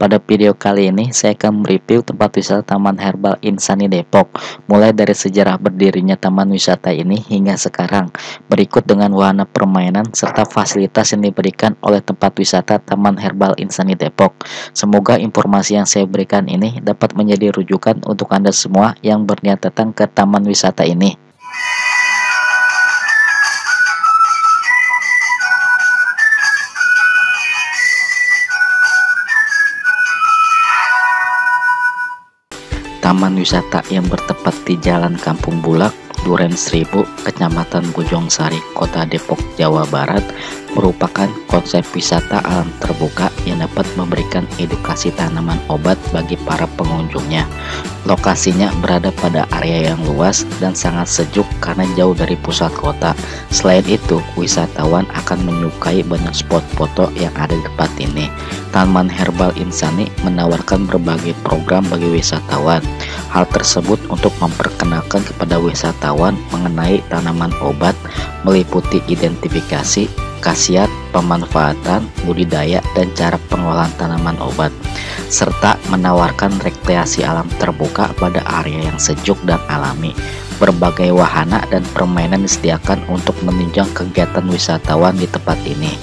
Pada video kali ini saya akan mereview tempat wisata Taman Herbal Insani Depok, mulai dari sejarah berdirinya taman wisata ini hingga sekarang, berikut dengan wahana permainan serta fasilitas yang diberikan oleh tempat wisata Taman Herbal Insani Depok. Semoga informasi yang saya berikan ini dapat menjadi rujukan untuk Anda semua yang berniat datang ke taman wisata ini. Taman wisata yang bertempat di Jalan Kampung Bulak, Duren Seribu, Kecamatan Bojongsari, Kota Depok, Jawa Barat, merupakan konsep wisata alam terbuka yang dapat memberikan edukasi tanaman obat bagi para pengunjungnya. Lokasinya berada pada area yang luas dan sangat sejuk karena jauh dari pusat kota. Selain itu, wisatawan akan menyukai banyak spot foto yang ada di tempat ini. Taman Herbal Insani menawarkan berbagai program bagi wisatawan. Hal tersebut untuk memperkenalkan kepada wisatawan mengenai tanaman obat, meliputi identifikasi, khasiat, pemanfaatan, budidaya, dan cara pengolahan tanaman obat, serta menawarkan rekreasi alam terbuka pada area yang sejuk dan alami. Berbagai wahana dan permainan disediakan untuk menunjang kegiatan wisatawan di tempat ini.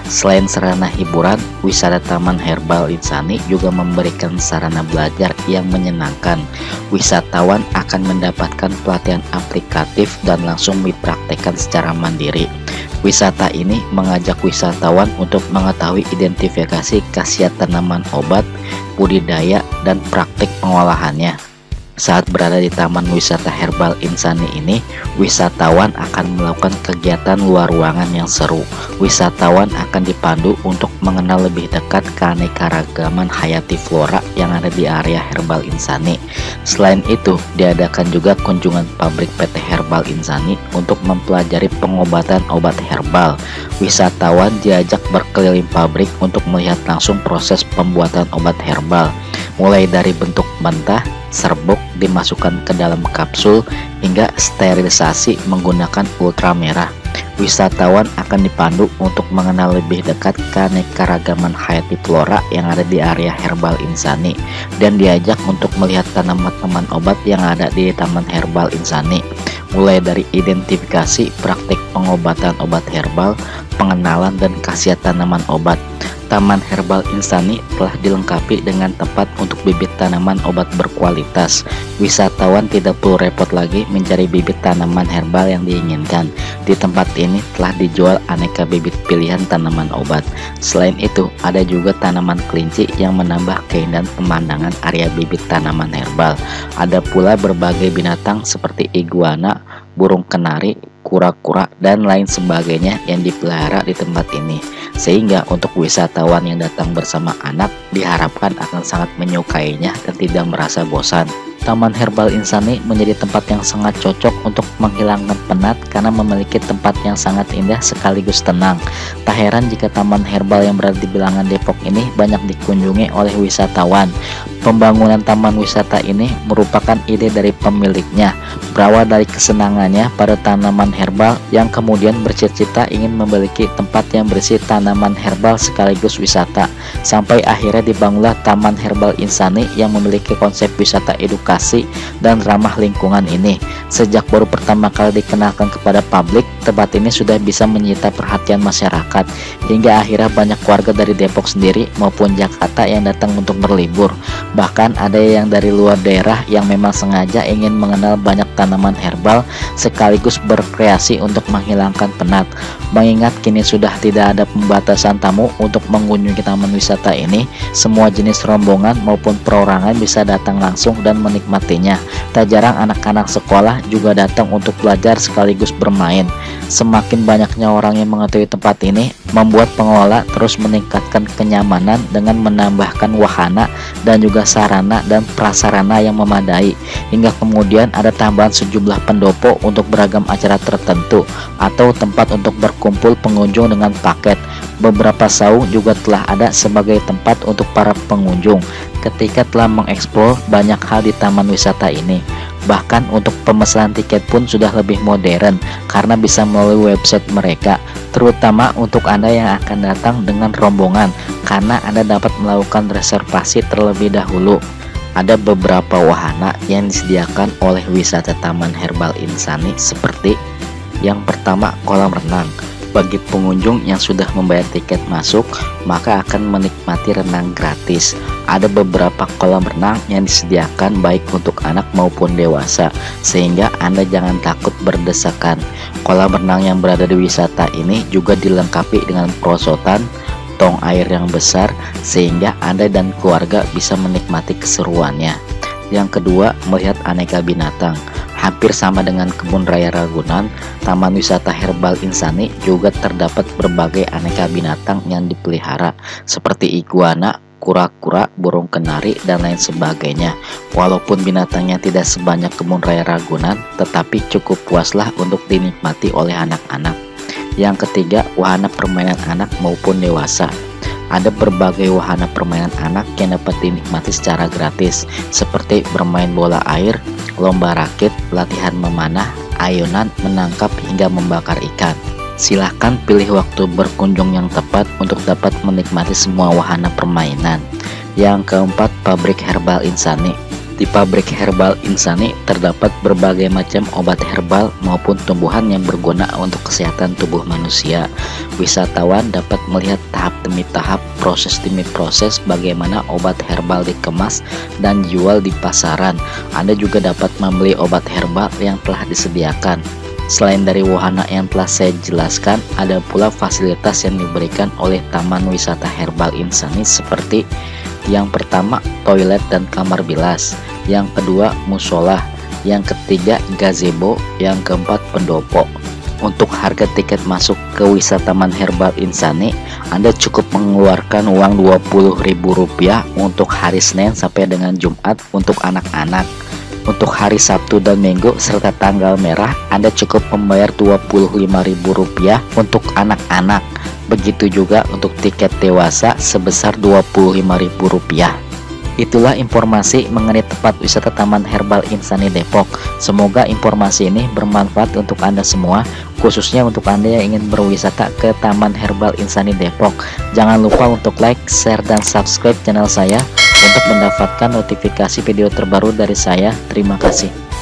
Selain sarana hiburan, wisata Taman Herbal Insani juga memberikan sarana belajar yang menyenangkan. Wisatawan akan mendapatkan pelatihan aplikatif dan langsung dipraktekkan secara mandiri. Wisata ini mengajak wisatawan untuk mengetahui identifikasi khasiat tanaman obat, budidaya, dan praktik pengolahannya. Saat berada di Taman Wisata Herbal Insani ini, wisatawan akan melakukan kegiatan luar ruangan yang seru. Wisatawan akan dipandu untuk mengenal lebih dekat keanekaragaman hayati flora yang ada di area Herbal Insani. Selain itu, diadakan juga kunjungan pabrik PT Herbal Insani untuk mempelajari pengobatan obat herbal. Wisatawan diajak berkeliling pabrik untuk melihat langsung proses pembuatan obat herbal, mulai dari bentuk mentah, serbuk, dimasukkan ke dalam kapsul, hingga sterilisasi menggunakan ultramerah. Wisatawan akan dipandu untuk mengenal lebih dekat keanekaragaman hayati flora yang ada di area Herbal Insani, dan diajak untuk melihat tanaman-tanaman obat yang ada di Taman Herbal Insani, mulai dari identifikasi, praktik pengobatan obat herbal, pengenalan dan khasiat tanaman obat. Taman Herbal Insani telah dilengkapi dengan tempat untuk bibit tanaman obat berkualitas. Wisatawan tidak perlu repot lagi mencari bibit tanaman herbal yang diinginkan. Di tempat ini telah dijual aneka bibit pilihan tanaman obat. Selain itu, ada juga tanaman kelinci yang menambah keindahan pemandangan area bibit tanaman herbal. Ada pula berbagai binatang seperti iguana, burung kenari, kura-kura, dan lain sebagainya yang dipelihara di tempat ini. Sehingga untuk wisatawan yang datang bersama anak diharapkan akan sangat menyukainya dan tidak merasa bosan. Taman Herbal Insani menjadi tempat yang sangat cocok untuk menghilangkan penat karena memiliki tempat yang sangat indah sekaligus tenang. Tak heran jika taman herbal yang berada di bilangan Depok ini banyak dikunjungi oleh wisatawan. Pembangunan taman wisata ini merupakan ide dari pemiliknya, berawal dari kesenangannya pada tanaman herbal yang kemudian bercita-cita ingin memiliki tempat yang berisi tanaman herbal sekaligus wisata. Sampai akhirnya dibangunlah Taman Herbal Insani yang memiliki konsep wisata edukasi dan ramah lingkungan ini. Sejak baru pertama kali dikenalkan kepada publik, tempat ini sudah bisa menyita perhatian masyarakat, hingga akhirnya banyak warga dari Depok sendiri maupun Jakarta yang datang untuk berlibur. Bahkan ada yang dari luar daerah yang memang sengaja ingin mengenal banyak tanaman herbal sekaligus berkreasi untuk menghilangkan penat. Mengingat kini sudah tidak ada pembatasan tamu untuk mengunjungi taman wisata ini, semua jenis rombongan maupun perorangan bisa datang langsung dan menikmatinya. Tak jarang anak-anak sekolah juga datang untuk belajar sekaligus bermain. Semakin banyaknya orang yang mengetahui tempat ini, membuat pengelola terus meningkatkan kenyamanan dengan menambahkan wahana dan juga sarana dan prasarana yang memadai, hingga kemudian ada tambahan sejumlah pendopo untuk beragam acara tertentu atau tempat untuk berkumpul pengunjung dengan paket. Beberapa saung juga telah ada sebagai tempat untuk para pengunjung ketika telah mengeksplor banyak hal di taman wisata ini. Bahkan untuk pemesanan tiket pun sudah lebih modern karena bisa melalui website mereka, terutama untuk Anda yang akan datang dengan rombongan, karena Anda dapat melakukan reservasi terlebih dahulu. Ada beberapa wahana yang disediakan oleh wisata Taman Herbal Insani, seperti yang pertama, kolam renang. Bagi pengunjung yang sudah membayar tiket masuk, maka akan menikmati renang gratis. Ada beberapa kolam renang yang disediakan baik untuk anak maupun dewasa, sehingga Anda jangan takut berdesakan. Kolam renang yang berada di wisata ini juga dilengkapi dengan perosotan, tong air yang besar, sehingga Anda dan keluarga bisa menikmati keseruannya. Yang kedua, melihat aneka binatang. Hampir sama dengan Kebun Raya Ragunan, Taman Wisata Herbal Insani juga terdapat berbagai aneka binatang yang dipelihara, seperti iguana, kura-kura, burung kenari, dan lain sebagainya. Walaupun binatangnya tidak sebanyak Kebun Raya Ragunan, tetapi cukup puaslah untuk dinikmati oleh anak-anak. Yang ketiga, wahana permainan anak maupun dewasa. Ada berbagai wahana permainan anak yang dapat dinikmati secara gratis, seperti bermain bola air, lomba rakit, latihan memanah, ayunan, menangkap, hingga membakar ikan. Silahkan pilih waktu berkunjung yang tepat untuk dapat menikmati semua wahana permainan. Yang keempat, pabrik Herbal Insani. Di pabrik Herbal Insani terdapat berbagai macam obat herbal maupun tumbuhan yang berguna untuk kesehatan tubuh manusia. Wisatawan dapat melihat tahap demi tahap, proses demi proses bagaimana obat herbal dikemas dan dijual di pasaran. Anda juga dapat membeli obat herbal yang telah disediakan. Selain dari wahana yang telah saya jelaskan, ada pula fasilitas yang diberikan oleh Taman Wisata Herbal Insani, seperti yang pertama, toilet dan kamar bilas. Yang kedua, musola. Yang ketiga, gazebo. Yang keempat, pendopo. Untuk harga tiket masuk ke wisata Taman Herbal Insani, Anda cukup mengeluarkan uang Rp20.000 untuk hari Senin sampai dengan Jumat untuk anak-anak. Untuk hari Sabtu dan Minggu serta tanggal merah, Anda cukup membayar Rp25.000 untuk anak-anak. Begitu juga untuk tiket dewasa sebesar Rp25.000. Itulah informasi mengenai tempat wisata Taman Herbal Insani Depok. Semoga informasi ini bermanfaat untuk Anda semua, khususnya untuk Anda yang ingin berwisata ke Taman Herbal Insani Depok. Jangan lupa untuk like, share, dan subscribe channel saya untuk mendapatkan notifikasi video terbaru dari saya. Terima kasih.